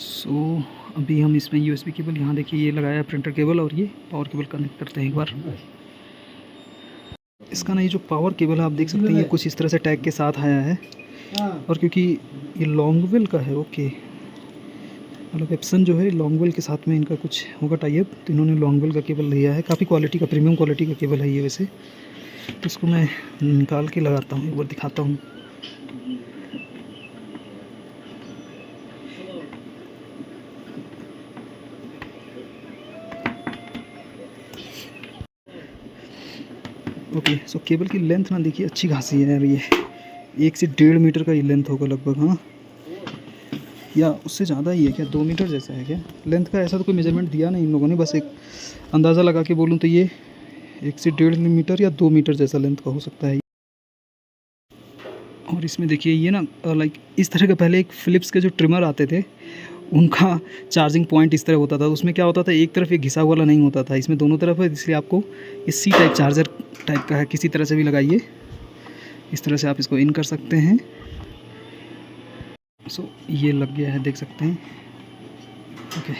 सो अभी हम इसमें यूएसबी केबल, यहाँ देखिए ये लगाया है प्रिंटर केबल, और ये पावर केबल कनेक्ट करते हैं एक बार। इसका ना ये जो पावर केबल है आप देख सकते हैं ये कुछ इस तरह से टैग के साथ आया है, और क्योंकि ये लॉन्गवेल का है, ओके, मतलब एप्सन जो है लॉन्गवेल के साथ में इनका कुछ होगा टाई अप, तो इन्होंने लॉन्गवेल का केबल लिया है। काफ़ी क्वालिटी का, प्रीमियम क्वालिटी का केबल है ये वैसे। तो इसको मैं निकाल के लगाता हूँ, एक बार दिखाता हूँ। ओके, सो केबल की लेंथ ना देखिए अच्छी खासी है यार, ये 1 से 1.5 मीटर का ये लेंथ होगा लगभग, हाँ, या उससे ज़्यादा ही है क्या, 2 मीटर जैसा है क्या लेंथ का। ऐसा तो कोई मेजरमेंट दिया नहीं इन लोगों ने, बस एक अंदाज़ा लगा के बोलूँ तो ये 1 से 1.5 मीटर या 2 मीटर जैसा लेंथ का हो सकता है। और इसमें देखिए ये ना लाइक इस तरह का, पहले एक फ़िलिप्स के जो ट्रिमर आते थे उनका चार्जिंग पॉइंट इस तरह होता था। उसमें क्या होता था, एक तरफ ये घिसा हुआ वाला नहीं होता था, इसमें दोनों तरफ है, इसलिए आपको ये सी टाइप चार्जर टाइप का है, किसी तरह से भी लगाइए, इस तरह से आप इसको इन कर सकते हैं। सो ये लग गया है, देख सकते हैं, ओके।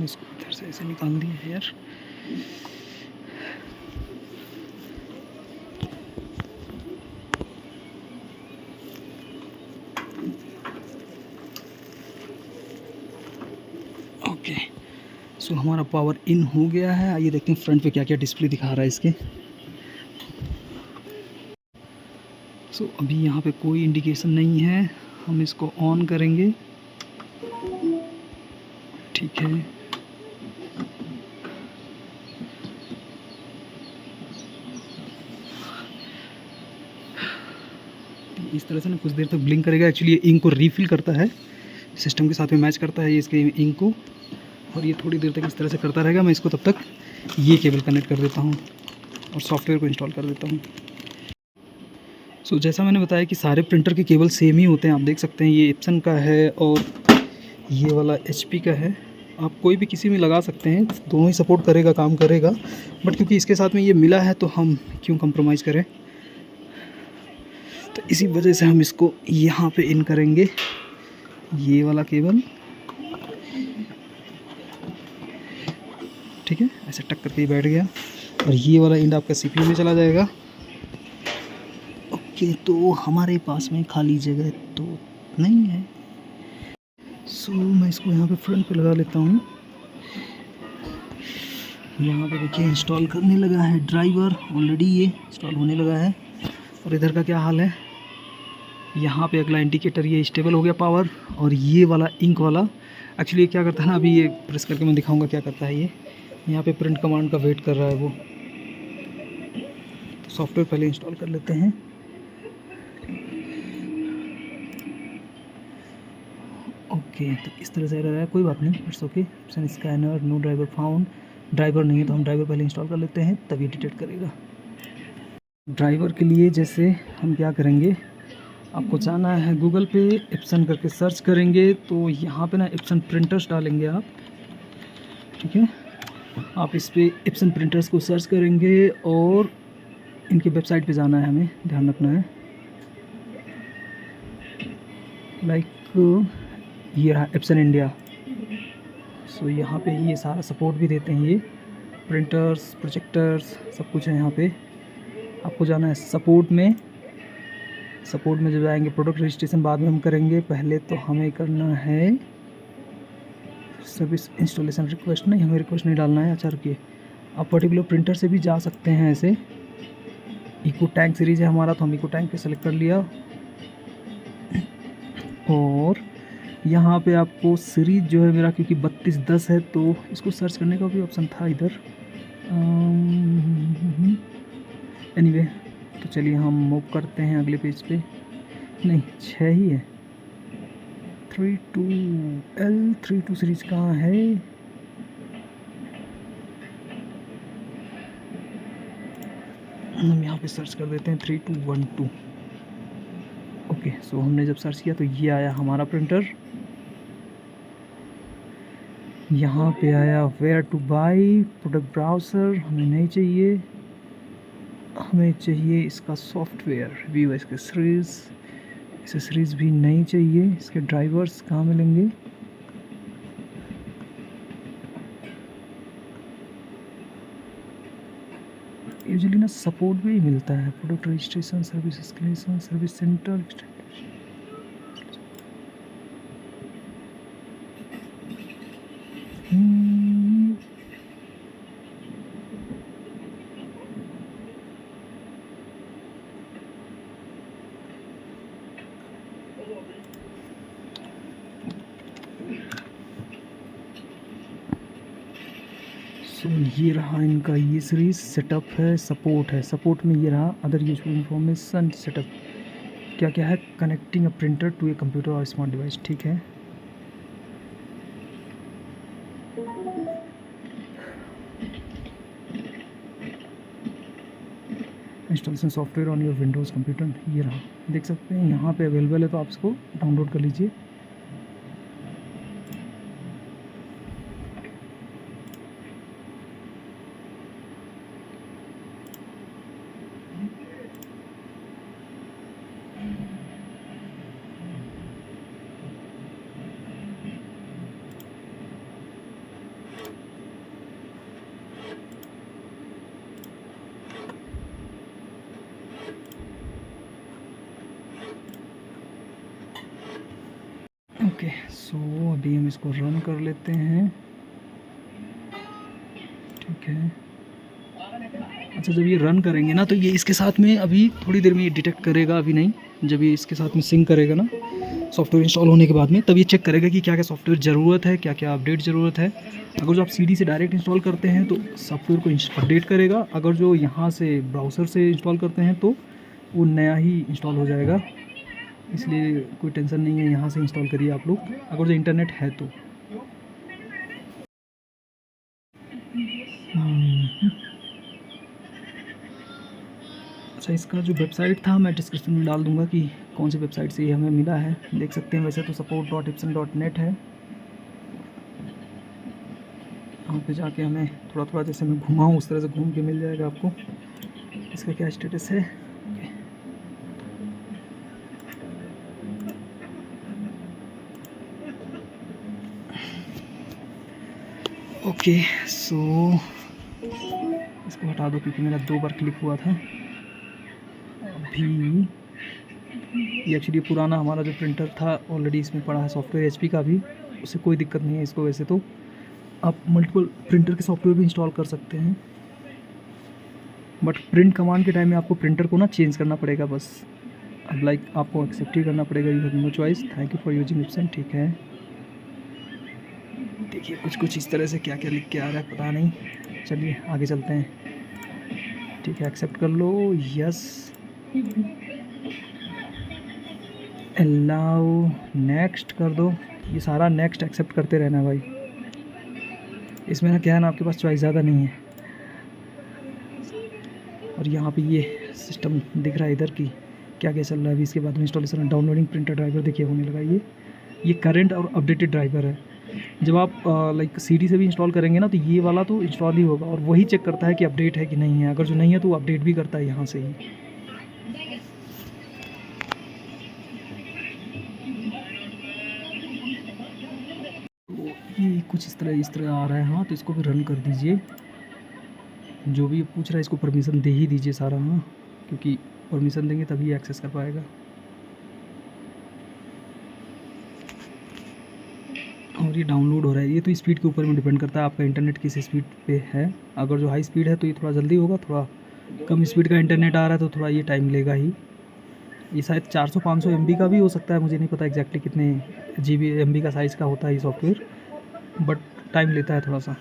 इसको इधर से ऐसे निकाल दिए है यार। ओके, सो हमारा पावर इन हो गया है। आइए देखते हैं फ्रंट पे क्या क्या डिस्प्ले दिखा रहा है इसके। सो अभी यहाँ पे कोई इंडिकेशन नहीं है, हम इसको ऑन करेंगे, ठीक है। इस तरह से ना कुछ देर तक ब्लिंक करेगा। एक्चुअली ये इंक को रीफिल करता है, सिस्टम के साथ में मैच करता है ये इसके इंक को, और ये थोड़ी देर तक इस तरह से करता रहेगा। मैं इसको तब तक ये केबल कनेक्ट कर देता हूँ और सॉफ्टवेयर को इंस्टॉल कर देता हूँ। सो जैसा मैंने बताया कि सारे प्रिंटर के केबल सेम ही होते हैं, आप देख सकते हैं ये एप्सन का है और ये वाला HP का है। आप कोई भी किसी में लगा सकते हैं, दोनों ही सपोर्ट करेगा, काम करेगा, बट क्योंकि इसके साथ में ये मिला है तो हम क्यों कंप्रोमाइज़ करें। तो इसी वजह से हम इसको यहाँ पे इन करेंगे, ये वाला केबल, ठीक है, ऐसे टक करके बैठ गया, और ये वाला एंड आपका CPU में चला जाएगा। ओके, तो हमारे पास में खाली जगह तो नहीं है, सो मैं इसको यहाँ पे फ्रंट पे लगा लेता हूँ। यहाँ पे देखिए इंस्टॉल करने लगा है ड्राइवर, ऑलरेडी ये इंस्टॉल होने लगा है। और इधर का क्या हाल है, यहाँ पे अगला इंडिकेटर ये स्टेबल हो गया पावर, और ये वाला इंक वाला एक्चुअली क्या करता है ना, अभी ये प्रेस करके मैं दिखाऊंगा क्या करता है ये। यहाँ पे प्रिंट कमांड का वेट कर रहा है वो, तो सॉफ्टवेयर पहले इंस्टॉल कर लेते हैं। ओके, तो इस तरह से रहा है, कोई बात नहीं, it's okay. Option scanner, no driver found, driver नहीं है तो हम ड्राइवर पहले इंस्टॉल कर लेते हैं, तभी डिटेक्ट करेगा। ड्राइवर के लिए जैसे हम क्या करेंगे, आपको जाना है गूगल पे, एप्सन करके सर्च करेंगे, तो यहाँ पे ना एप्सन प्रिंटर्स डालेंगे आप, ठीक है। आप इस पे एप्सन प्रिंटर्स को सर्च करेंगे और इनकी वेबसाइट पे जाना है, हमें ध्यान रखना है। लाइक ये रहा एप्सन इंडिया। सो यहाँ पे ये सारा सपोर्ट भी देते हैं, ये प्रिंटर्स, प्रोजेक्टर्स, सब कुछ है यहाँ पे। आपको जाना है सपोर्ट में, सपोर्ट में जब जाएंगे, प्रोडक्ट रजिस्ट्रेशन बाद में हम करेंगे, पहले तो हमें करना है सर्विस इंस्टॉलेशन रिक्वेस्ट। नहीं, हमें रिक्वेस्ट नहीं डालना है, अच्छा रुकिए, आप पर्टिकुलर प्रिंटर से भी जा सकते हैं ऐसे। इको टैंक सीरीज़ है हमारा, तो हम इको टैंक पे सेलेक्ट कर लिया, और यहाँ पे आपको सीरीज जो है मेरा, क्योंकि 3210 है तो इसको सर्च करने का भी ऑप्शन था इधर। एनीवे, तो चलिए हम मूव करते हैं अगले पेज पे। नहीं, 6 ही है, 32L32 सीरीज कहाँ है, हम यहाँ पे सर्च कर देते हैं 3212। ओके, सो हमने जब सर्च किया तो ये आया हमारा प्रिंटर। यहाँ पे आया where to buy product browser, हमें नहीं चाहिए, हमें चाहिए इसका सॉफ्टवेयर व्यू एक्सेसरीज़, एक्सेसरीज़ भी नहीं चाहिए। इसके ड्राइवर्स कहाँ मिलेंगे? यूजुअली ना सपोर्ट भी मिलता है, product registration, service escalation, service centre. So ये रहा इनका, ये सीरीज सेटअप है, सपोर्ट है, सपोर्ट में ये रहा अदर यूजफुल इंफॉर्मेशन सेटअप, क्या क्या है, connecting a printer to a computer और स्मार्ट डिवाइस, ठीक है। Installation software on your Windows computer, ये रहा, देख सकते हैं यहाँ पे अवेलेबल है, तो आप इसको डाउनलोड कर लीजिए। ओके, सो अभी हम इसको रन कर लेते हैं, ठीक है। अच्छा, जब ये रन करेंगे ना तो ये इसके साथ में अभी थोड़ी देर में ये डिटेक्ट करेगा, अभी नहीं, जब ये इसके साथ में सिंक करेगा ना सॉफ्टवेयर इंस्टॉल होने के बाद में, तब ये चेक करेगा कि क्या क्या सॉफ्टवेयर ज़रूरत है, क्या क्या अपडेट ज़रूरत है। अगर जो आप सीडी से डायरेक्ट इंस्टॉल करते हैं तो सॉफ्टवेयर को अपडेट करेगा, अगर जो यहाँ से ब्राउज़र से इंस्टॉल करते हैं तो वो नया ही इंस्टॉल हो जाएगा, इसलिए कोई टेंशन नहीं है, यहाँ से इंस्टॉल करिए आप लोग अगर जो इंटरनेट है तो। अच्छा, इसका जो वेबसाइट था मैं डिस्क्रिप्शन में डाल दूंगा कि कौन सी वेबसाइट से ये हमें मिला है, देख सकते हैं। वैसे तो support.epson.net है, वहाँ पे जाके हमें थोड़ा थोड़ा जैसे मैं घुमाऊँ उस तरह से घूम के मिल जाएगा आपको। इसका क्या स्टेटस है? ओके, सो इसको हटा दो क्योंकि मेरा 2 बार क्लिक हुआ था। अभी ये एक्चुअली पुराना हमारा जो प्रिंटर था ऑलरेडी इसमें पड़ा है सॉफ्टवेयर एचपी का भी, उससे कोई दिक्कत नहीं है इसको। वैसे तो आप मल्टीपल प्रिंटर के सॉफ्टवेयर भी इंस्टॉल कर सकते हैं, बट प्रिंट कमांड के टाइम में आपको प्रिंटर को ना चेंज करना पड़ेगा बस। अब लाइक आपको एक्सेप्ट ही करना पड़ेगा, you have no choice, thank you for using Epson, ठीक है। देखिए कुछ इस तरह से क्या क्या लिख के आ रहा है पता नहीं, चलिए आगे चलते हैं, ठीक है। एक्सेप्ट कर लो, यस, अलाउ, नेक्स्ट कर दो, ये सारा नेक्स्ट एक्सेप्ट करते रहना भाई। इसमें ना क्या है ना, आपके पास चॉइस ज़्यादा नहीं है। और यहाँ पे ये सिस्टम दिख रहा है इधर की क्या क्या चल रहा है अभी। इसके बाद में इंस्टॉलेशन डाउनलोडिंग प्रिंटर ड्राइवर देखिए होने लगा। ये करंट और अपडेटेड ड्राइवर है। जब आप लाइक सीडी से भी इंस्टॉल करेंगे ना तो ये वाला तो इंस्टॉल ही होगा, और वही चेक करता है कि अपडेट है कि नहीं है। अगर जो नहीं है तो वो अपडेट भी करता है यहाँ से ही। ये कुछ इस तरह आ रहा है। हाँ, तो इसको भी रन कर दीजिए। जो भी पूछ रहा है इसको परमिशन दे ही दीजिए सारा, हाँ, क्योंकि परमिशन देंगे तभी एक्सेस कर पाएगा। और ये डाउनलोड हो रहा है। ये तो स्पीड के ऊपर में डिपेंड करता है आपका इंटरनेट किस स्पीड पे है। अगर जो हाई स्पीड है तो ये थोड़ा जल्दी होगा, थोड़ा कम स्पीड का इंटरनेट आ रहा है तो थोड़ा ये टाइम लेगा ही। ये शायद 400-500 MB का भी हो सकता है, मुझे नहीं पता एग्जैक्टली कितने GB MB का साइज़ का होता है ये सॉफ्टवेयर, बट टाइम लेता है थोड़ा सा।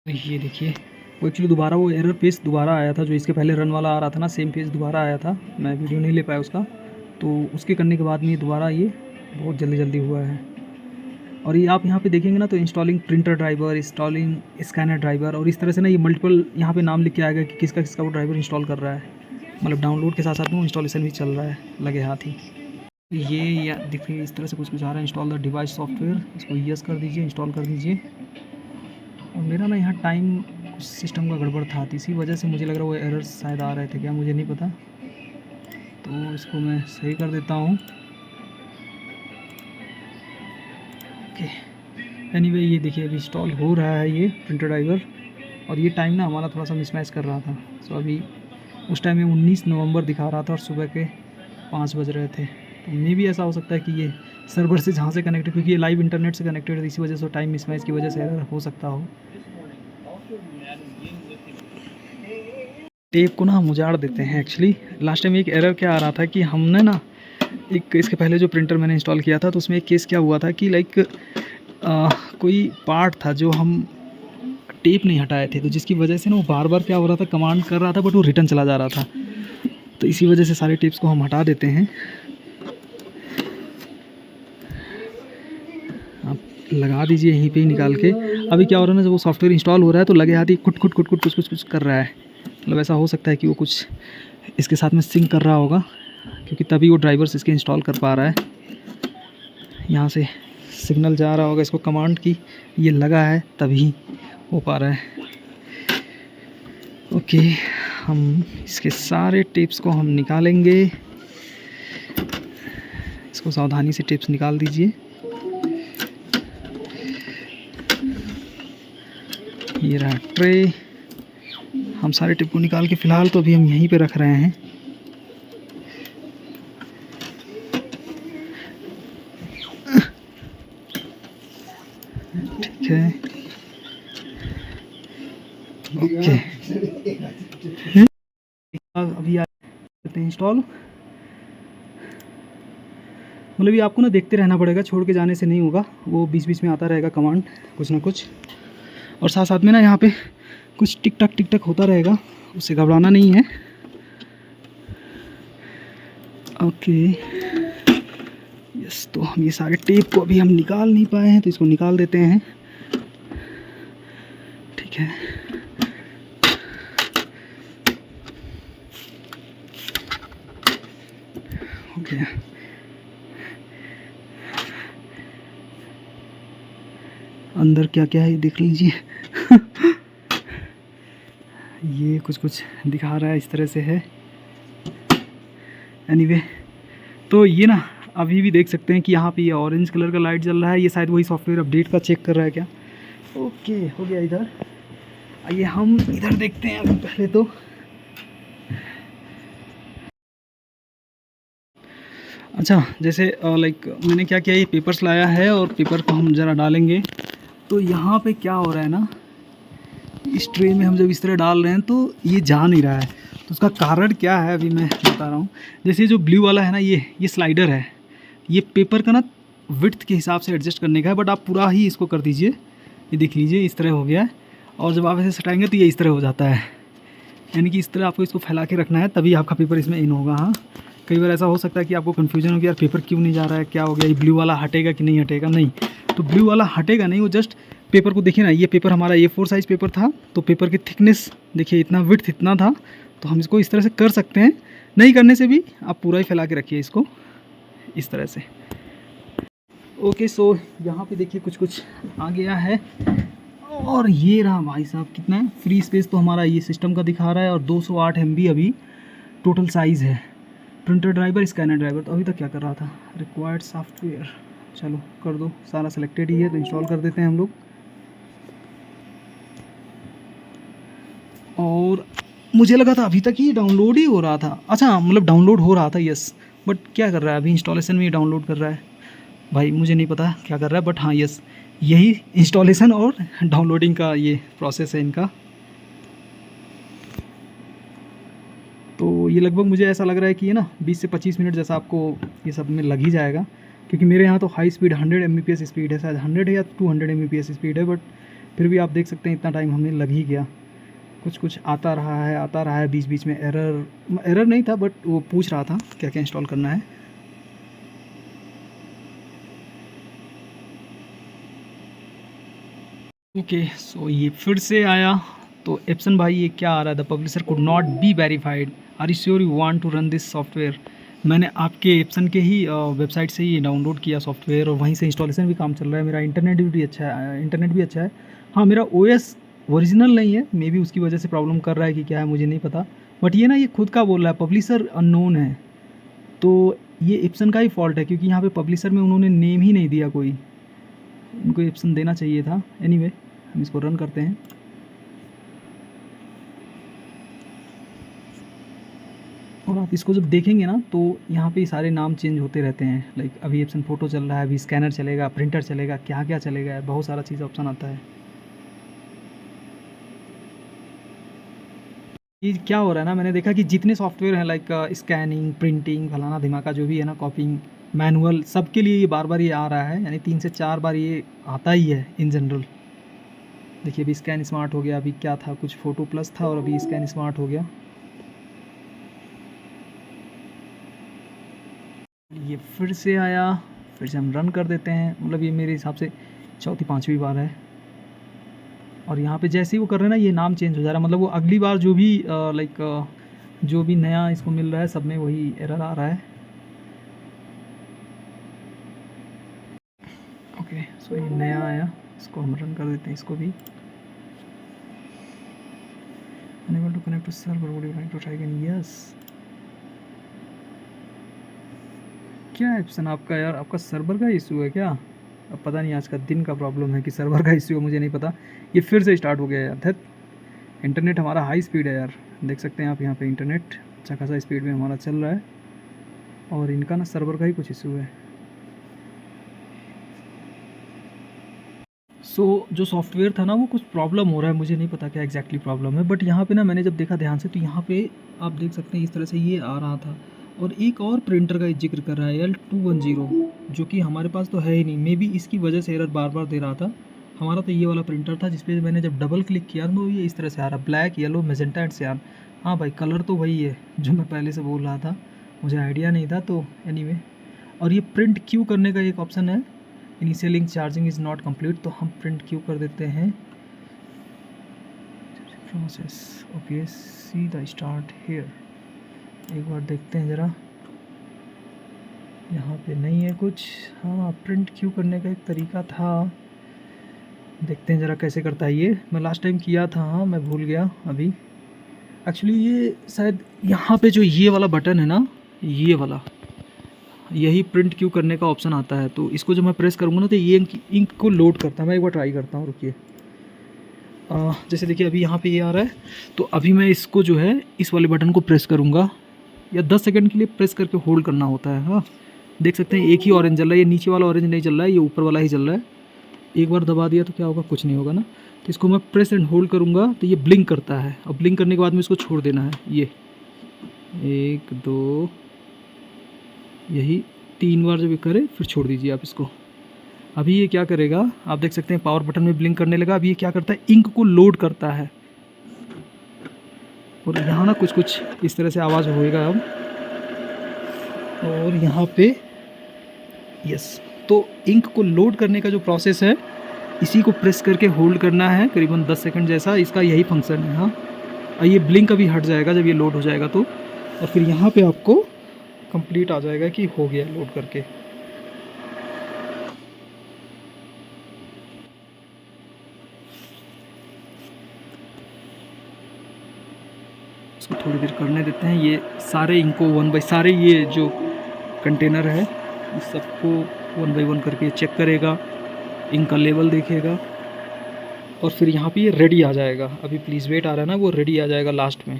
ये देखिए वो एक्चुअली दोबारा वो एरर पेज दोबारा आया था, जो इसके पहले रन वाला आ रहा था ना, सेम पेज दोबारा आया था। मैं वीडियो नहीं ले पाया उसका, तो उसके करने के बाद में दोबारा ये बहुत जल्दी हुआ है। और ये आप यहाँ पे देखेंगे ना तो installing printer driver, installing scanner driver, और इस तरह से ना ये मल्टीपल यहाँ पे नाम लिख के आएगा कि किसका किसका वो ड्राइवर इंस्टॉल कर रहा है। मतलब डाउनलोड के साथ साथ में इंस्टॉलेशन भी चल रहा है लगे हाथ ही। ये या देखिए इस तरह से कुछ कुछ आ रहा है। इंस्टॉल द डिवाइस सॉफ्टवेयर, इसको यस कर दीजिए, इंस्टॉल कर दीजिए। और मेरा ना यहाँ टाइम कुछ सिस्टम का गड़बड़ था, तो इसी वजह से मुझे लग रहा है वो एरर्स शायद आ रहे थे, क्या मुझे नहीं पता। तो इसको मैं सही कर देता हूँ। ओके, एनीवे ये देखिए अभी इंस्टॉल हो रहा है ये प्रिंटर ड्राइवर। और ये टाइम ना हमारा थोड़ा सा मिसमैच कर रहा था। सो अभी उस टाइम में 19 नवंबर दिखा रहा था और सुबह के 5 बज रहे थे। तो मे भी ऐसा हो सकता है कि ये सर्वर से जहाँ से कनेक्टेड, क्योंकि ये लाइव इंटरनेट से कनेक्टेड है, इसी वजह से टाइम मिसमैच की वजह से एरर हो सकता हो। टेप को ना हम उजाड़ देते हैं एक्चुअली। लास्ट टाइम एक एरर क्या आ रहा था कि हमने ना एक इसके पहले जो प्रिंटर मैंने इंस्टॉल किया था, तो उसमें एक केस क्या हुआ था कि लाइक कोई पार्ट था जो हम टेप नहीं हटाए थे, तो जिसकी वजह से ना वो बार बार क्या हो रहा था, कमांड कर रहा था बट वो रिटर्न चला जा रहा था। तो इसी वजह से सारे टेप्स को हम हटा देते हैं। आप लगा दीजिए यहीं पे ही निकाल के। अभी क्या हो रहा है ना, जब वो सॉफ्टवेयर इंस्टॉल हो रहा है तो लगे हाथ ही कुट कुट कुट कुट कुछ कुछ कुछ कर रहा है। मतलब ऐसा हो सकता है कि वो कुछ इसके साथ में सिंक कर रहा होगा, क्योंकि तभी वो ड्राइवर्स इसके इंस्टॉल कर पा रहा है। यहाँ से सिग्नल जा रहा होगा इसको कमांड की, ये लगा है तभी हो पा रहा है। ओके, हम इसके सारे टिप्स को हम निकालेंगे। इसको सावधानी से टिप्स निकाल दीजिए। ये रहा ट्रे। हम सारे टिप को निकाल के फ़िलहाल तो अभी हम यहीं पे रख रहे हैं। ठीक है, ओके। अभी करते हैं इंस्टॉल। मतलब ये आपको ना देखते रहना पड़ेगा, छोड़ के जाने से नहीं होगा, वो बीच बीच में आता रहेगा कमांड कुछ ना कुछ। और साथ साथ में ना यहाँ पे कुछ टिक टक होता रहेगा, उससे घबराना नहीं है। ओके यस, तो हम ये सारे टेप को अभी हम निकाल नहीं पाए हैं, तो इसको निकाल देते हैं। ठीक है, हो गया। अंदर क्या क्या है देख लीजिए। ये कुछ कुछ दिखा रहा है, इस तरह से है। एनीवे, तो ये ना अभी भी देख सकते हैं कि यहाँ पे ये ऑरेंज कलर का लाइट जल रहा है। ये शायद वही सॉफ्टवेयर अपडेट का चेक कर रहा है क्या। ओके, हो गया। इधर आइए हम इधर देखते हैं अभी पहले तो। अच्छा, जैसे लाइक मैंने क्या किया, ये पेपर्स लाया है और पेपर को हम ज़रा डालेंगे। तो यहाँ पे क्या हो रहा है ना, इस ट्रे में हम जब इस तरह डाल रहे हैं तो ये जा नहीं रहा है। तो उसका कारण क्या है अभी मैं बता रहा हूँ। जैसे जो ब्लू वाला है ना, ये स्लाइडर है, ये पेपर का ना विड्थ के हिसाब से एडजस्ट करने का है, बट आप पूरा ही इसको कर दीजिए। ये देख लीजिए इस तरह हो गया है। और जब आप ऐसे सटाएंगे तो ये इस तरह हो जाता है, यानी कि इस तरह आपको इसको फैला के रखना है, तभी आपका पेपर इसमें इन होगा। हाँ, कई बार ऐसा हो सकता है कि आपको कन्फ्यूजन हो गया, यार पेपर क्यों नहीं जा रहा है, क्या हो गया, ये ब्लू वाला हटेगा कि नहीं हटेगा। नहीं, तो ब्लू वाला हटेगा नहीं, वो जस्ट पेपर को देखिए ना, ये पेपर हमारा A4 साइज़ पेपर था, तो पेपर की थिकनेस देखिए इतना, विड्थ इतना था। तो हम इसको इस तरह से कर सकते हैं, नहीं करने से भी आप पूरा ही फैला के रखिए इसको इस तरह से। ओके, सो यहाँ पे देखिए कुछ कुछ आ गया है। और ये रहा भाई साहब, कितना है फ्री स्पेस तो हमारा ये सिस्टम का दिखा रहा है, और 208 MB अभी टोटल साइज़ है। प्रिंटर ड्राइवर, स्कैनर ड्राइवर, तो अभी तक क्या कर रहा था, रिक्वायर्ड सॉफ्टवेयर, चलो कर दो, सारा सेलेक्टेड ही है तो इंस्टॉल कर देते हैं हम लोग। और मुझे लगा था अभी तक ही डाउनलोड ही हो रहा था। अच्छा, मतलब डाउनलोड हो रहा था, यस, बट क्या कर रहा है अभी इंस्टॉलेशन में ही डाउनलोड कर रहा है। भाई मुझे नहीं पता क्या कर रहा है, बट हाँ यस, यही इंस्टॉलेशन और डाउनलोडिंग का ये प्रोसेस है इनका। तो ये लगभग मुझे ऐसा लग रहा है कि ये ना 20 से 25 मिनट जैसा आपको ये सब में लग ही जाएगा, क्योंकि मेरे यहाँ तो हाई स्पीड 100 Mbps स्पीड है, शायद 100 है या 200 Mbps स्पीड है, बट फिर भी आप देख सकते हैं इतना टाइम हमें लग ही गया। कुछ कुछ आता रहा है, बीच बीच में एरर नहीं था, बट वो पूछ रहा था क्या क्या इंस्टॉल करना है। ओके, सो ये फिर से आया। तो एप्सन भाई ये क्या आ रहा है, the publisher could not be verified, are you sure you want to run this software. मैंने आपके एप्सन के ही वेबसाइट से ही डाउनलोड किया सॉफ्टवेयर और वहीं से इंस्टॉलेशन भी काम चल रहा है। मेरा इंटरनेट भी अच्छा है। हाँ, मेरा ओएस ओरिजिनल नहीं है, मे बी उसकी वजह से प्रॉब्लम कर रहा है कि क्या है मुझे नहीं पता। बट ये ना ये खुद का बोल रहा है पब्लिशर अननोन है, तो ये एप्सन का ही फॉल्ट है क्योंकि यहाँ पे पब्लिशर में उन्होंने नेम ही नहीं दिया कोई, उनको एप्सन देना चाहिए था। एनीवे हम इसको रन करते हैं। और आप इसको जब देखेंगे ना तो यहाँ पे सारे नाम चेंज होते रहते हैं। लाइक अभी एप्सन फ़ोटो चल रहा है, अभी स्कैनर चलेगा, प्रिंटर चलेगा, क्या क्या चलेगा, बहुत सारा चीज़ ऑप्शन आता है। ये क्या हो रहा है ना, मैंने देखा कि जितने सॉफ्टवेयर हैं लाइक स्कैनिंग, प्रिंटिंग, फलाना धमाका जो भी है ना, कॉपिंग, मैनुअल, सबके लिए ये बार बार ये आ रहा है, यानी 3 से 4 बार ये आता ही है इन जनरल। देखिए अभी स्कैन स्मार्ट हो गया, अभी क्या था, कुछ फ़ोटो प्लस था और अभी स्कैन स्मार्ट हो गया। ये फिर से आया, फिर से हम रन कर देते हैं। मतलब ये मेरे हिसाब से चौथी पाँचवीं बार है। और यहाँ पे जैसे ही वो कर रहे हैं ना, ये नाम चेंज हो जा रहा है। मतलब वो अगली बार जो भी जो भी नया इसको मिल रहा है सब में वही एरर आ रहा है। ओके, सो ये नया आया, इसको हम रन कर देते हैं। इसको भी unable to connect to server, would you like to try again? Yes। क्या एप्सन आपका यार, आपका सर्वर का इशू है क्या? अब पता नहीं आज का दिन का प्रॉब्लम है कि सर्वर का इशू है, मुझे नहीं पता। ये फिर से स्टार्ट हो गया यार। धत, इंटरनेट हमारा हाई स्पीड है यार, देख सकते हैं आप यहाँ पे इंटरनेट अच्छा खासा स्पीड में हमारा चल रहा है और इनका ना सर्वर का ही कुछ इशू है। जो सॉफ्टवेयर था ना वो कुछ प्रॉब्लम हो रहा है, मुझे नहीं पता क्या एग्जैक्टली प्रॉब्लम है। बट यहाँ पे ना मैंने जब देखा ध्यान से तो यहाँ पे आप देख सकते हैं इस तरह से ये आ रहा था और एक और प्रिंटर का जिक्र कर रहा है L210, जो कि हमारे पास तो है ही नहीं। मे बी इसकी वजह से एरर बार बार दे रहा था। हमारा तो ये वाला प्रिंटर था जिसपे मैंने जब डबल क्लिक किया तो ये इस तरह से आ रहा, ब्लैक, येलो, मेजेंटा एंड सियान। हाँ भाई, कलर तो वही है जो मैं पहले से बोल रहा था, मुझे आइडिया नहीं था। तो एनीवे, और ये प्रिंट क्यू करने का एक ऑप्शन है, initial charging is not complete, तो हम प्रिंट क्यू कर देते हैं। Process, okay, see the start here. एक बार देखते हैं ज़रा, यहाँ पे नहीं है कुछ। हाँ, प्रिंट क्यू करने का एक तरीका था, देखते हैं ज़रा कैसे करता है ये। मैं लास्ट टाइम किया था, हाँ मैं भूल गया अभी। एक्चुअली ये शायद यहाँ पे जो ये वाला बटन है ना, ये वाला, यही प्रिंट क्यू करने का ऑप्शन आता है। तो इसको जब मैं प्रेस करूँगा ना तो ये इंक को लोड करता है। मैं एक बार ट्राई करता हूँ, रुकिए। जैसे देखिए अभी यहाँ पे ये आ रहा है, तो अभी मैं इसको जो है इस वाले बटन को प्रेस करूँगा, या 10 सेकंड के लिए प्रेस करके होल्ड करना होता है। हाँ, देख सकते हैं एक ही ऑरेंज चल रहा है, ये नीचे वाला ऑरेंज नहीं चल रहा है, ये ऊपर वाला ही चल रहा है। एक बार दबा दिया तो क्या होगा, कुछ नहीं होगा ना। तो इसको मैं प्रेस एंड होल्ड करूँगा तो ये ब्लिंक करता है, और ब्लिंक करने के बाद में इसको छोड़ देना है। ये 1 2, यही 3 बार जब ये करे फिर छोड़ दीजिए आप इसको। अभी ये क्या करेगा, आप देख सकते हैं पावर बटन में ब्लिंक करने लगा। अभी ये क्या करता है, इंक को लोड करता है, और यहाँ ना कुछ कुछ इस तरह से आवाज़ होएगा अब। और यहाँ पे यस, तो इंक को लोड करने का जो प्रोसेस है, इसी को प्रेस करके होल्ड करना है करीबन 10 सेकंड जैसा, इसका यही फंक्शन है। हाँ, और ये ब्लिंक अभी हट जाएगा जब ये लोड हो जाएगा तो, और फिर यहाँ पे आपको कंप्लीट आ जाएगा कि हो गया लोड करके। इसको थोड़ी देर करने देते हैं। ये सारे इंको 1 बाई सारे ये जो कंटेनर है इस सबको 1 बाई 1 करके चेक करेगा, इंक का लेवल देखेगा, और फिर यहाँ पे ये रेडी आ जाएगा। अभी प्लीज़ वेट आ रहा है ना, वो रेडी आ जाएगा लास्ट में।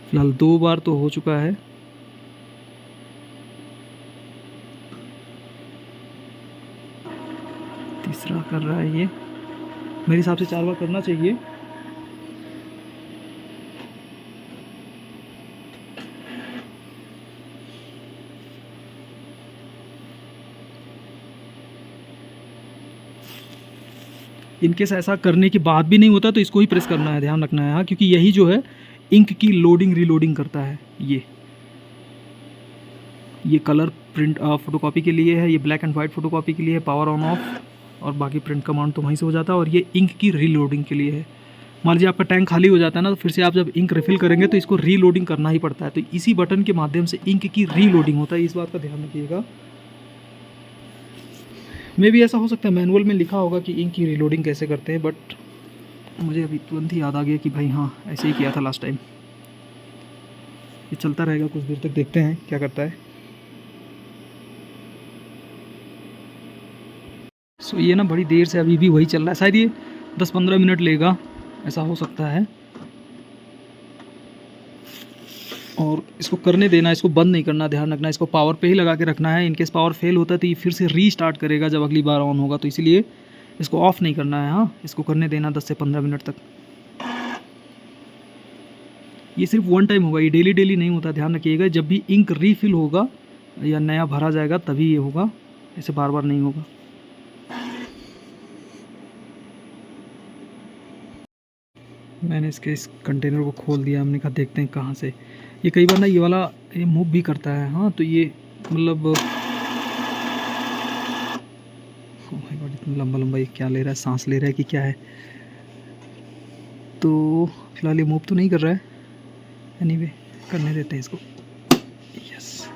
फिलहाल 2 बार तो हो चुका है। तीसरा कर रहा है ये, मेरे हिसाब से 4 बार करना चाहिए। इनकेस ऐसा करने के बाद भी नहीं होता तो इसको ही प्रेस करना है, ध्यान रखना है। हाँ, क्योंकि यही जो है इंक की लोडिंग रीलोडिंग करता है। ये कलर प्रिंट फोटोकॉपी के लिए है, ये ब्लैक एंड वाइट फोटोकॉपी के लिए है, पावर ऑन ऑफ, और बाकी प्रिंट कमांड तो वहीं से हो जाता है। और ये इंक की रीलोडिंग के लिए है। मान लीजिए आपका टैंक खाली हो जाता है ना, तो फिर से आप जब इंक रिफ़िल करेंगे तो इसको रीलोडिंग करना ही पड़ता है। तो इसी बटन के माध्यम से इंक की रीलोडिंग होता है, इस बात का ध्यान रखिएगा। मे भी ऐसा हो सकता है मैनुअल में लिखा होगा कि इंक की रीलोडिंग कैसे करते हैं, बट मुझे अभी तुरंत ही याद आ गया कि भाई हाँ, ऐसे ही किया था लास्ट टाइम। ये चलता रहेगा कुछ देर तक, देखते हैं क्या करता है। सो ये ना बड़ी देर से अभी भी वही चल रहा है, शायद ये 10-15 मिनट लेगा, ऐसा हो सकता है। और इसको करने देना, इसको बंद नहीं करना, ध्यान रखना, इसको पावर पे ही लगा के रखना है। इनकेस पावर फेल होता है तो ये फिर से रीस्टार्ट करेगा जब अगली बार ऑन होगा, तो इसीलिए इसको ऑफ़ नहीं करना है। हाँ, इसको करने देना 10 से 15 मिनट तक। ये सिर्फ वन टाइम होगा, ये डेली डेली नहीं होता, ध्यान रखिएगा। जब भी इंक रीफिल होगा या नया भरा जाएगा तभी ये होगा, ऐसे बार बार नहीं होगा। मैंने इसके इस कंटेनर को खोल दिया, हमने कहा देखते हैं कहाँ से। ये कई बार ना ये वाला ये मूव भी करता है। हाँ, तो ये मतलब ओह माय गॉड, इतना लंबा लंबा ये क्या ले रहा है, सांस ले रहा है कि क्या है। तो फिलहाल ये मूव तो नहीं कर रहा है, एनीवे करने देते हैं इसको। यस,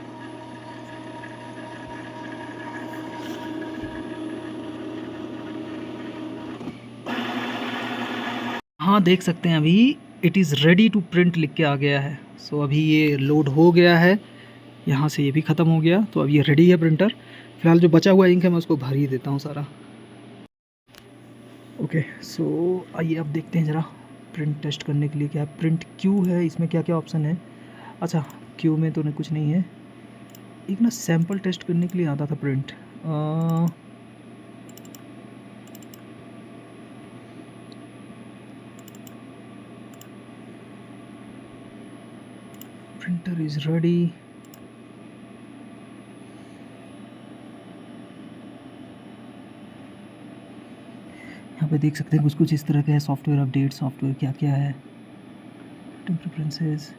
हाँ देख सकते हैं अभी it is ready to print लिख के आ गया है। सो अभी ये लोड हो गया है, यहाँ से ये भी ख़त्म हो गया, तो अब ये रेडी है प्रिंटर। फिलहाल जो बचा हुआ इंक है मैं उसको भर ही देता हूँ सारा। ओके, सो आइए अब देखते हैं ज़रा प्रिंट टेस्ट करने के लिए क्या प्रिंट क्यू है, इसमें क्या क्या ऑप्शन है। अच्छा, क्यू में तो नहीं, कुछ नहीं है। एक ना सैम्पल टेस्ट करने के लिए आता था प्रिंट, प्रिंटर इज़ रेडी। यहाँ पे देख सकते हैं कुछ कुछ इस तरह का है, सॉफ्टवेयर अपडेट, सॉफ्टवेयर क्या क्या है, प्रेफरेंसेस।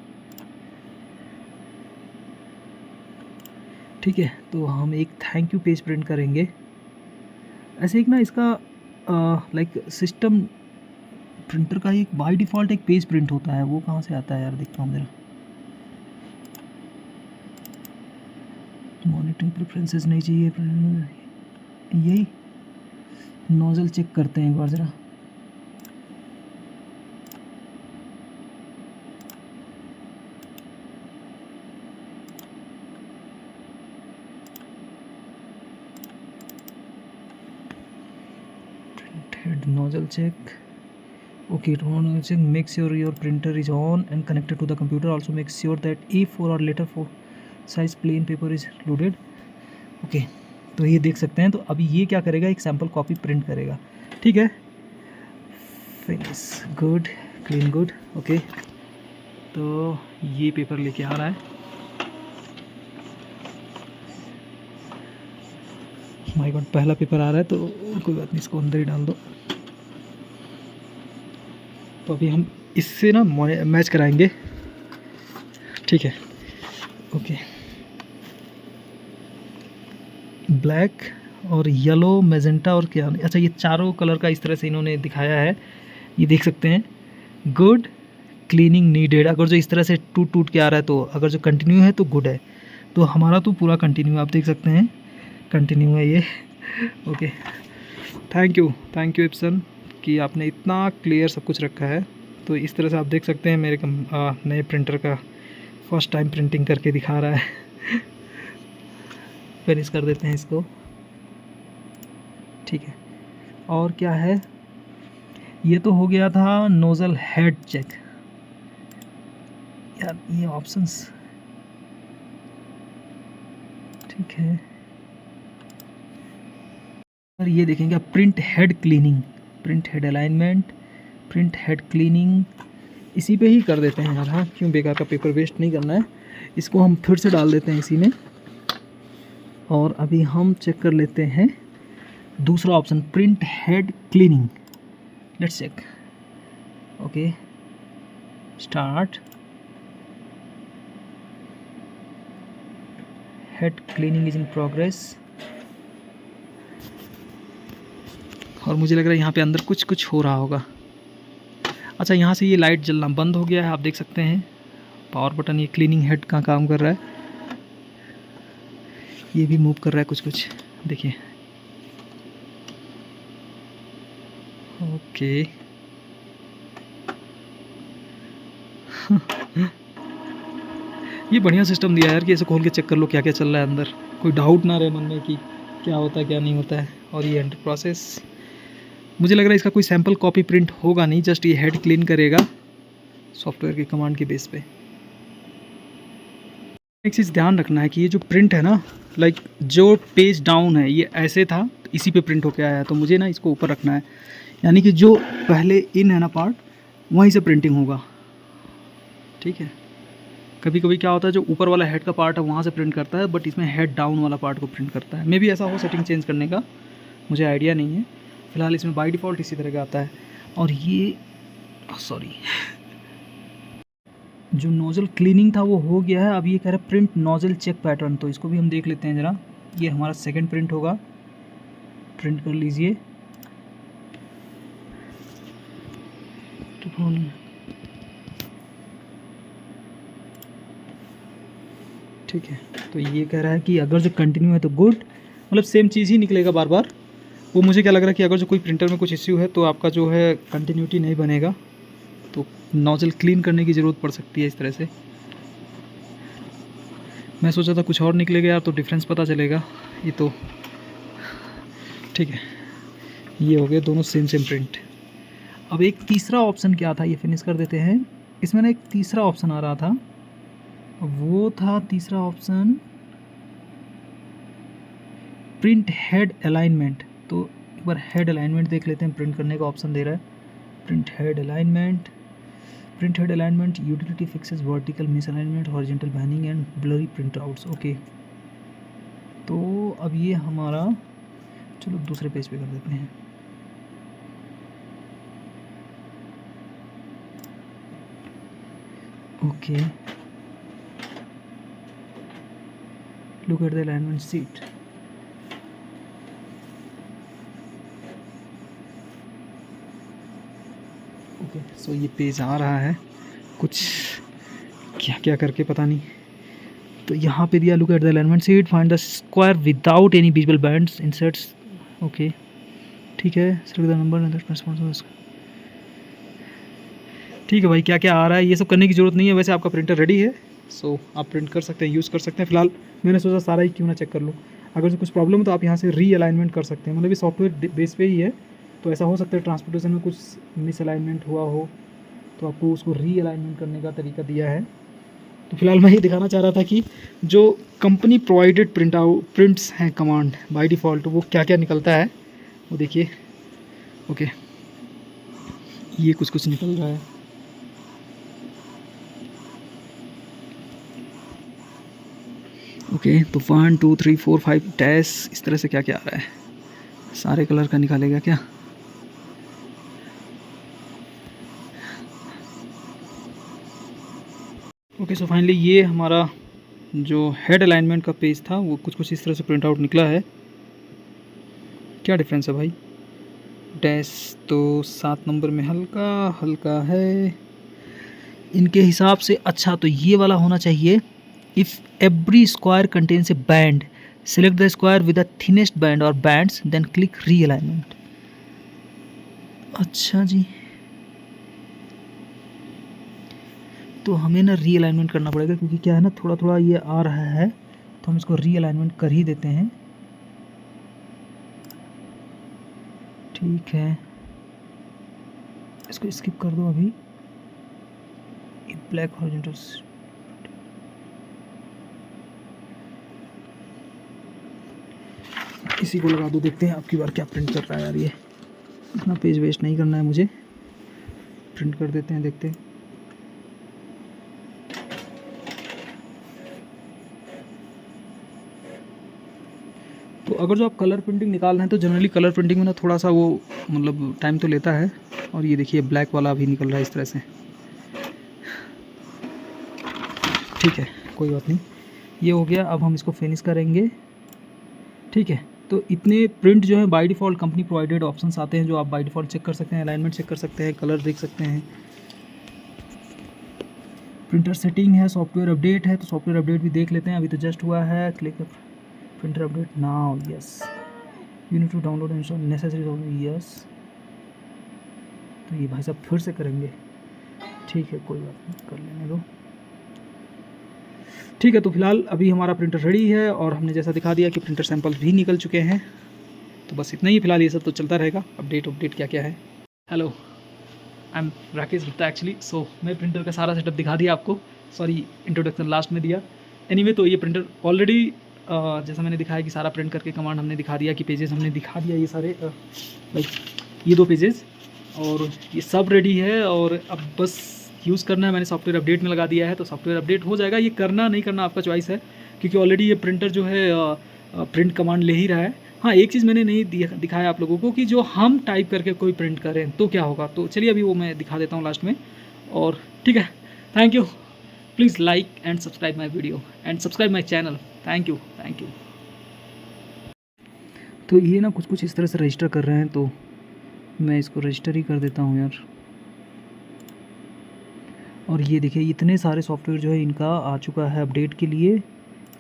ठीक है, तो हम एक थैंक यू पेज प्रिंट करेंगे। ऐसे एक ना इसका लाइक सिस्टम प्रिंटर का एक बाय डिफ़ॉल्ट एक पेज प्रिंट होता है, वो कहाँ से आता है यार, देखता हूँ ज़रा। मॉनिटरिंग प्रेफरेंसेस नहीं चाहिए, यही नोज़ल चेक करते हैं एक बार ज़रा। Head nozzle check. Okay, nozzle check. Make sure your printer is on and connected to the computer. Also make sure that A4 or letter 4 size plain paper is loaded. Okay, तो ये देख सकते हैं। तो अभी ये क्या करेगा, एक सैम्पल कॉपी प्रिंट करेगा। ठीक है, finish good, clean good. Okay, तो ये पेपर लेके आ रहा है। माय गॉड, पहला पेपर आ रहा है, तो कोई बात नहीं, इसको अंदर ही डाल दो। तो अभी हम इससे ना मैच कराएंगे। ठीक है, ओके, ब्लैक और येलो, मैजेंटा और क्या, अच्छा ये चारों कलर का इस तरह से इन्होंने दिखाया है, ये देख सकते हैं। गुड, क्लीनिंग नीडेड, अगर जो इस तरह से टूट टूट के आ रहा है, तो अगर जो कंटिन्यू है तो गुड है। तो हमारा तो पूरा कंटिन्यू, आप देख सकते हैं कंटिन्यू है ये। ओके, थैंक यू इप्सन कि आपने इतना क्लियर सब कुछ रखा है। तो इस तरह से आप देख सकते हैं मेरे नए प्रिंटर का फर्स्ट टाइम प्रिंटिंग करके दिखा रहा है। फिनिश कर देते हैं इसको। ठीक है, और क्या है, ये तो हो गया था नोज़ल हेड चेक। यार ये ऑप्शंस, ठीक है, और ये देखेंगे print head cleaning, print head alignment, print head cleaning, इसी पे ही कर देते हैं यार। हाँ, क्यों बेकार का पेपर वेस्ट नहीं करना है, इसको हम फिर से डाल देते हैं इसी में। और अभी हम चेक कर लेते हैं दूसरा option, print head cleaning. Let's check. Okay, start. Head cleaning is in progress. और मुझे लग रहा है यहाँ पे अंदर कुछ कुछ हो रहा होगा। अच्छा, यहाँ से ये लाइट जलना बंद हो गया है, आप देख सकते हैं। पावर बटन, ये क्लीनिंग हेड का काम कर रहा है। ये भी मूव कर रहा है कुछ कुछ, देखिए। ओके ये बढ़िया सिस्टम दिया है यार कि ऐसे खोल के चेक कर लो क्या क्या चल रहा है अंदर, कोई डाउट ना रहे मन में कि क्या होता है क्या नहीं होता है। और ये एंटर प्रोसेस, मुझे लग रहा है इसका कोई सैम्पल कॉपी प्रिंट होगा नहीं, जस्ट ये हेड क्लीन करेगा सॉफ्टवेयर की कमांड की बेस पे। एक चीज़ ध्यान रखना है कि ये जो प्रिंट है ना, लाइक जो पेज डाउन है ये ऐसे था, इसी पे प्रिंट होके आया है, तो मुझे ना इसको ऊपर रखना है, यानी कि जो पहले इन है ना पार्ट, वहीं से प्रिंटिंग होगा। ठीक है, कभी कभी क्या होता है जो ऊपर वाला हेड का पार्ट है वहाँ से प्रिंट करता है, बट इसमें हेड डाउन वाला पार्ट को प्रिंट करता है। मे बी ऐसा हो, सेटिंग चेंज करने का मुझे आइडिया नहीं है। फिलहाल इसमें बाय डिफ़ॉल्ट इसी तरह का आता है। और ये सॉरी, जो नोज़ल क्लीनिंग था वो हो गया है। अब ये कह रहा है प्रिंट नोज़ल चेक पैटर्न, तो इसको भी हम देख लेते हैं ज़रा। ये हमारा सेकंड प्रिंट होगा, प्रिंट कर लीजिए। ठीक है, तो ये कह रहा है कि अगर जो कंटिन्यू है तो गुड, मतलब सेम चीज़ ही निकलेगा बार बार। वो मुझे क्या लग रहा है कि अगर जो कोई प्रिंटर में कुछ इश्यू है तो आपका जो है कंटिन्यूटी नहीं बनेगा, तो नोज़ल क्लीन करने की ज़रूरत पड़ सकती है इस तरह से। मैं सोचा था कुछ और निकलेगा यार, तो डिफरेंस पता चलेगा। ये तो ठीक है, ये हो गए दोनों सेम सेम प्रिंट। अब एक तीसरा ऑप्शन क्या था, ये फिनिश कर देते हैं। इसमें ना एक तीसरा ऑप्शन आ रहा था, वो था तीसरा ऑप्शन प्रिंट हेड अलाइनमेंट। तो एक बार हेड अलाइनमेंट देख लेते हैं, प्रिंट करने का ऑप्शन दे रहा है। Print head alignment, print head alignment utility fixes vertical miss alignment, horizontal banning and blurry print outs. Okay, तो अब ये हमारा, चलो दूसरे पेज पे कर देते हैं। Okay, look at the alignment sheet. Okay, so ये पेज आ रहा है, कुछ क्या क्या करके पता नहीं। तो यहाँ पे दिया look at the alignment sheet, find the square without any visible bands, inserts. Okay, ठीक है, सिलेक्ट द नंबर। ठीक है भाई, क्या क्या आ रहा है ये सब करने की ज़रूरत नहीं है, वैसे आपका प्रिंटर रेडी है, सो आप प्रिंट कर सकते हैं, यूज़ कर सकते हैं। फिलहाल मैंने सोचा सारा ही क्यों ना चेक कर लूँ। अगर जो कुछ प्रॉब्लम है तो आप यहाँ से री अलाइनमेंट कर सकते हैं, मतलब ये सॉफ्टवेयर बेस पे ही है। तो ऐसा हो सकता है ट्रांसपोर्टेशन में कुछ मिस अलाइनमेंट हुआ हो, तो आपको उसको री अलाइनमेंट करने का तरीका दिया है। तो फिलहाल मैं ये दिखाना चाह रहा था कि जो कंपनी प्रोवाइडेड प्रिंट्स हैं कमांड बाय डिफ़ॉल्ट, वो क्या क्या निकलता है वो देखिए। ओके, ये कुछ कुछ निकल रहा है। ओके, तो 1 2 3 4 5 डैश, इस तरह से क्या क्या आ रहा है, सारे कलर का निकालेगा क्या। ओके, सो फाइनली ये हमारा जो हेड अलाइनमेंट का पेज था वो कुछ कुछ इस तरह से प्रिंट आउट निकला है। क्या डिफरेंस है भाई, डैश तो 7 नंबर में हल्का हल्का है इनके हिसाब से। अच्छा, तो ये वाला होना चाहिए, if every square contains A band, select the square with the thinnest band और बैंड्स, देन क्लिक री अलाइनमेंट। अच्छा जी, तो हमें ना री अलाइनमेंट करना पड़ेगा, क्योंकि क्या है ना, थोड़ा थोड़ा ये आ रहा है, तो हम इसको री अलाइनमेंट कर ही देते हैं। ठीक है, इसको स्किप कर दो अभी, ब्लैक हॉरिजॉन्टल, इसी को लगा दो, देखते हैं आपकी बार क्या प्रिंट कर रहा है यार। ये इतना पेज वेस्ट नहीं करना है मुझे, प्रिंट कर देते हैं, देखते हैं। तो अगर जो आप कलर प्रिंटिंग निकाल रहे हैं तो जनरली कलर प्रिंटिंग में ना थोड़ा सा वो मतलब टाइम तो लेता है। और ये देखिए ब्लैक वाला भी निकल रहा है इस तरह से। ठीक है, कोई बात नहीं, ये हो गया। अब हम इसको फिनिश करेंगे। ठीक है, तो इतने प्रिंट जो है by default company provided options आते हैं, जो आप बाय डिफ़ॉल्ट चेक कर सकते हैं, अलाइनमेंट चेक कर सकते हैं, कलर देख सकते हैं, प्रिंटर सेटिंग है, सॉफ्टवेयर अपडेट है, तो सॉफ्टवेयर अपडेट भी देख लेते हैं। अभी तो जस्ट हुआ है। Click printer update now, yes. You need to download install necessary, yes. तो ये भाई साहब फिर से करेंगे, ठीक है कोई बात नहीं, कर लेने दो। ठीक है, तो फिलहाल अभी हमारा प्रिंटर रेडी है और हमने जैसा दिखा दिया कि प्रिंटर सैंपल भी निकल चुके हैं। तो बस इतना ही फिलहाल, ये सब तो चलता रहेगा। अपडेट क्या क्या है। Hello, I am Rakesh Gupta actually. So मैं प्रिंटर का सारा सेटअप दिखा दिया आपको, सॉरी इंट्रोडक्शन लास्ट में दिया। एनीवे तो ये प्रिंटर ऑलरेडी जैसा मैंने दिखाया कि सारा प्रिंट करके कमांड हमने दिखा दिया, कि पेजेस हमने दिखा दिया ये सारे, लाइक ये 2 पेजेस, और ये सब रेडी है। और अब बस यूज़ करना है। मैंने सॉफ्टवेयर अपडेट में लगा दिया है, तो सॉफ्टवेयर अपडेट हो जाएगा। ये करना नहीं करना आपका चॉइस है, क्योंकि ऑलरेडी ये प्रिंटर जो है प्रिंट कमांड ले ही रहा है। हाँ, एक चीज़ मैंने नहीं दिखाया आप लोगों को कि जो हम टाइप करके कोई प्रिंट करें तो क्या होगा। तो चलिए अभी वो मैं दिखा देता हूँ लास्ट में। और ठीक है, thank you. Please like and subscribe my video and subscribe my channel. Thank you. तो ये ना कुछ इस तरह से रजिस्टर कर रहे हैं, तो मैं इसको रजिस्टर ही कर देता हूँ यार। और ये देखिए इतने सारे सॉफ्टवेयर जो है इनका आ चुका है अपडेट के लिए।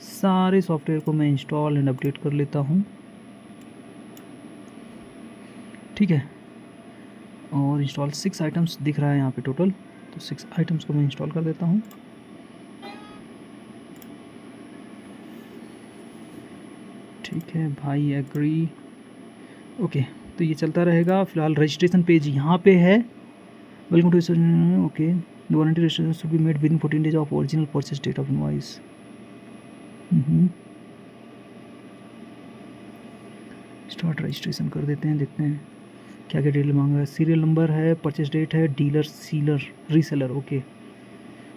सारे सॉफ्टवेयर को मैं इंस्टॉल एंड अपडेट कर लेता हूँ, ठीक है। और इंस्टॉल 6 आइटम्स दिख रहा है यहाँ पे टोटल, तो 6 आइटम्स को मैं इंस्टॉल कर देता हूँ। ठीक है भाई, एग्री, ओके। तो ये चलता रहेगा। फिलहाल रजिस्ट्रेशन पेज यहाँ पे है। Welcome to, okay. The warranty registration should be made within 14 days of original purchase date of invoice. Start registration कर देते हैं, देखते हैं क्या क्या डिटेल मांग रहा है। सीरियल नंबर है, परचेज डेट है, डीलर, सीलर, रीसेलर, ओके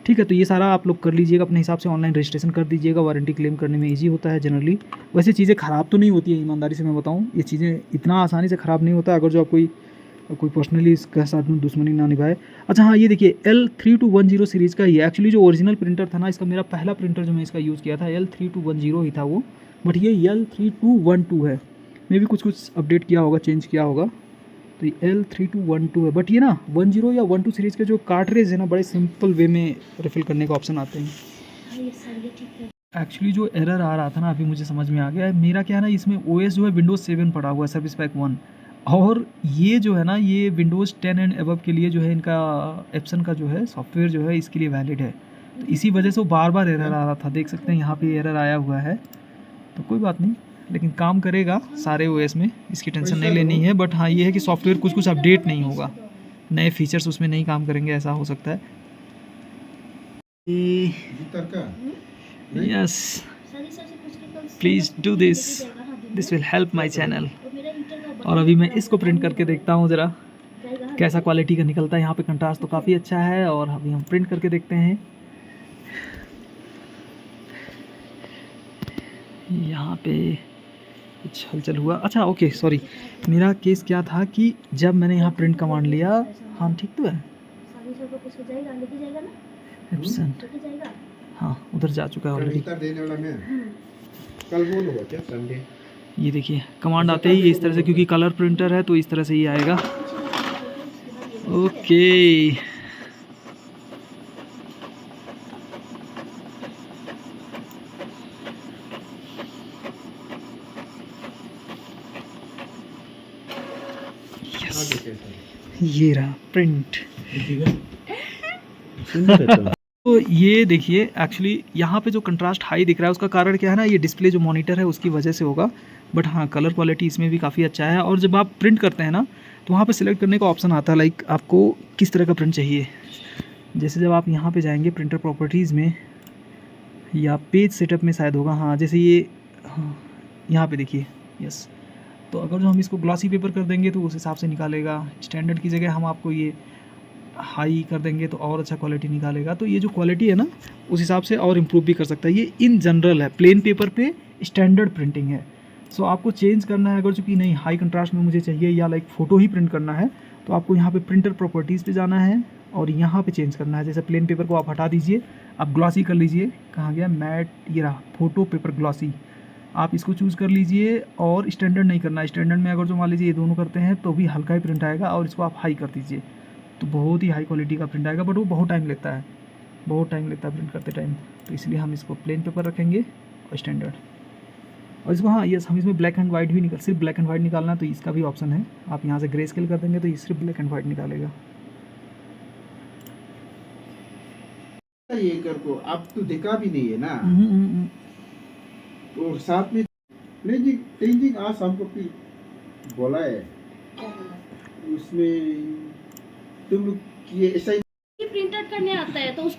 ठीक है। तो ये सारा आप लोग कर लीजिएगा अपने हिसाब से, ऑनलाइन रजिस्ट्रेशन कर दीजिएगा। वारंटी क्लेम करने में इजी होता है जनरली। वैसे चीज़ें ख़राब तो नहीं होती है, ईमानदारी से मैं बताऊँ, ये चीज़ें इतना आसानी से ख़राब नहीं होता अगर जो आप कोई पर्सनली इसके साथ में दुश्मनी ना निभाए। अच्छा हाँ, ये देखिए L3210 सीरीज़ का ये एक्चुअली जो ओरिजिनल प्रिंटर था ना, इसका मेरा पहला प्रिंटर जो मैं इसका यूज़ किया था L3210 ही था वो, बट ये L3212 है। मे भी कुछ अपडेट किया होगा, चेंज किया होगा। तो ये L3212 है, बट ये ना 10 या 12 सीरीज़ के जो कार्ट्रेज है ना, बड़े सिंपल वे में रिफ़िल करने का ऑप्शन आते हैं। एक्चुअली जो एरर आ रहा था ना, अभी मुझे समझ में आ गया है। मेरा क्या है ना, इसमें OS जो है Windows 7 पड़ा हुआ है, सर्विस पैक 1, और ये जो है ना, ये Windows 10 एंड अबव के लिए जो है इनका एप्सन का जो है सॉफ्टवेयर जो है इसके लिए वैलिड है। तो इसी वजह से वो बार बार एरर आ रहा था। देख सकते हैं यहाँ पे एरर आया हुआ है, तो कोई बात नहीं, लेकिन काम करेगा सारे OS में, इसकी टेंशन नहीं लेनी है। बट हाँ, ये है कि सॉफ्टवेयर कुछ अपडेट नहीं होगा, नए फीचर्स उसमें नहीं काम करेंगे, ऐसा हो सकता है। Yes, please do this will help my channel. और अभी मैं इसको प्रिंट करके देखता हूँ ज़रा कैसा क्वालिटी का निकलता है। यहाँ पे कंट्रास्ट तो काफ़ी अच्छा है, और अभी हम प्रिंट करके देखते हैं। यहाँ पे कुछ हलचल हुआ। अच्छा ओके, सॉरी, मेरा केस क्या था कि जब मैंने यहाँ प्रिंट कमांड लिया, हाँ ठीक तो है, एप्सन, हाँ उधर जा चुका है ऑलरेडी। ये देखिए कमांड आते ही इस तरह से, क्योंकि कलर प्रिंटर है तो इस तरह से ही आएगा। ओके, ये रहा प्रिंट। तो ये देखिए एक्चुअली यहाँ पे जो कंट्रास्ट हाई दिख रहा है उसका कारण क्या है ना, ये डिस्प्ले जो मॉनिटर है उसकी वजह से होगा। बट हाँ, कलर क्वालिटी इसमें भी काफ़ी अच्छा है। और जब आप प्रिंट करते हैं ना, तो वहाँ पे सिलेक्ट करने का ऑप्शन आता है, लाइक आपको किस तरह का प्रिंट चाहिए। जैसे जब आप यहाँ पे जाएंगे प्रिंटर प्रॉपर्टीज़ में, या पेज सेटअप में शायद होगा, हाँ जैसे ये, हाँ यहाँ पे देखिए, यस। तो अगर जो हम इसको ग्लॉसी पेपर कर देंगे तो उस हिसाब से निकालेगा। स्टैंडर्ड की जगह हम आपको ये हाई कर देंगे तो और अच्छा क्वालिटी निकालेगा। तो ये जो क्वालिटी है ना, उस हिसाब से और इम्प्रूव भी कर सकता है। ये इन जनरल है, प्लेन पेपर पे स्टैंडर्ड प्रिंटिंग है। सो आपको चेंज करना है, अगर चूँकि नहीं हाई कंट्रास्ट में मुझे चाहिए या लाइक फ़ोटो ही प्रिंट करना है, तो आपको यहाँ पे प्रिंटर प्रॉपर्टीज़ पे जाना है और यहाँ पे चेंज करना है। जैसे प्लेन पेपर को आप हटा दीजिए, आप ग्लॉसी कर लीजिए। कहाँ गया मैट, ये रहा फोटो पेपर ग्लॉसी, आप इसको चूज़ कर लीजिए। और स्टैंडर्ड नहीं करना है। स्टैंडर्ड में अगर जो मान लीजिए ये दोनों करते हैं तो भी हल्का ही प्रिंट आएगा, और इसको आप हाई कर दीजिए तो बहुत ही हाई क्वालिटी का प्रिंट आएगा, बट वो बहुत टाइम लेता है। बहुत टाइम लगता है प्रिंट करते टाइम, तो इसलिए हम इसको प्लेन पेपर रखेंगे और स्टैंडर्ड। और इसको हाँ यस, हम इसमें ब्लैक एंड वाइट भी निकाल, सिर्फ ब्लैक एंड वाइट निकालना है तो इसका भी ऑप्शन है, आप यहाँ से ग्रे स्केल कर देंगे तो ये सिर्फ ब्लैक एंड वाइट निकालेगा। ये कर को आप तो देखा भी नहीं है ना, और साथ में नहीं जी तेंजिंग आज हमको भी बोला है उसमें तुम लोग ये ऐसा प्रिंट आउट करने आता है तो